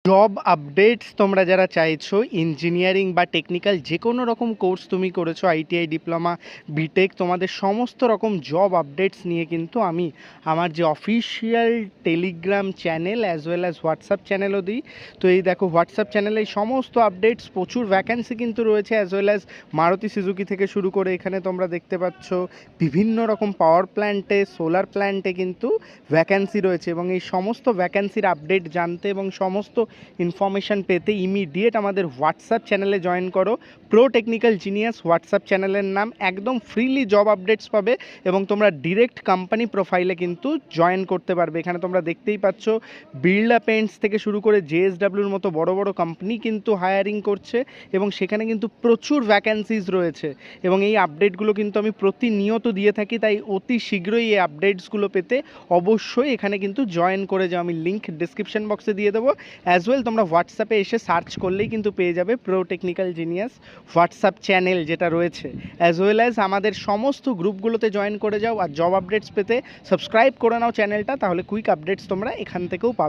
Job updates তোমরা যারা চাইছো ইঞ্জিনিয়ারিং বা টেকনিক্যাল যে কোনো রকম কোর্স তুমি করেছো, আইটিআই, ডিপ্লোমা, বিটেক, তোমাদের সমস্ত রকম জব আপডেটস নিয়ে কিন্তু আমি আমার যে official Telegram channel as well as WhatsApp চ্যানেলও দিই। তো এই দেখো হোয়াটসঅ্যাপ চ্যানেলে এই সমস্ত আপডেটস, প্রচুর ভ্যাকেন্সি কিন্তু রয়েছে as well as Maruti Suzuki থেকে শুরু করে এখানে তোমরা দেখতে পাচ্ছ বিভিন্ন রকম পাওয়ার প্ল্যান্টে, সোলার প্ল্যান্টে কিন্তু ভ্যাকেন্সি রয়েছে। এবং এই সমস্ত ভ্যাকেন্সির আপডেট জানতে এবং সমস্ত ইনফরমেশান পেতে ইমিডিয়েট আমাদের হোয়াটসঅ্যাপ চ্যানেলে জয়েন করো। প্রো টেকনিক্যাল জিনিয়াস হোয়াটসঅ্যাপ চ্যানেলের নাম। একদম ফ্রিলি জব আপডেটস পাবে এবং তোমরা ডিরেক্ট কোম্পানি প্রোফাইলে কিন্তু জয়েন করতে পারবে। এখানে তোমরা দেখতেই পাচ্ছ বিড়লা পেন্টস থেকে শুরু করে জেএসডাব্লিউর মতো বড় বড় কোম্পানি কিন্তু হায়ারিং করছে এবং সেখানে কিন্তু প্রচুর ভ্যাকেন্সিজ রয়েছে এবং এই আপডেটগুলো কিন্তু আমি প্রতিনিয়ত দিয়ে থাকি। তাই অতি শীঘ্রই এই আপডেটসগুলো পেতে অবশ্যই এখানে কিন্তু জয়েন করে যাও। আমি লিঙ্ক ডিসক্রিপশন বক্সে দিয়ে দেবো। অ্যাজ ওয়েল তোমরা হোয়াটসঅ্যাপে এসে সার্চ করলেই কিন্তু পেয়ে যাবে pro technical genius WhatsApp channel যেটা রয়েছে। অ্যাজ ওয়েল অ্যাজ আমাদের সমস্ত গ্রুপগুলোতে জয়েন করে যাও আর জব আপডেটস পেতে সাবস্ক্রাইব করে নাও চ্যানেলটা, তাহলে কুইক আপডেটস তোমরা এখান থেকেও পাবে।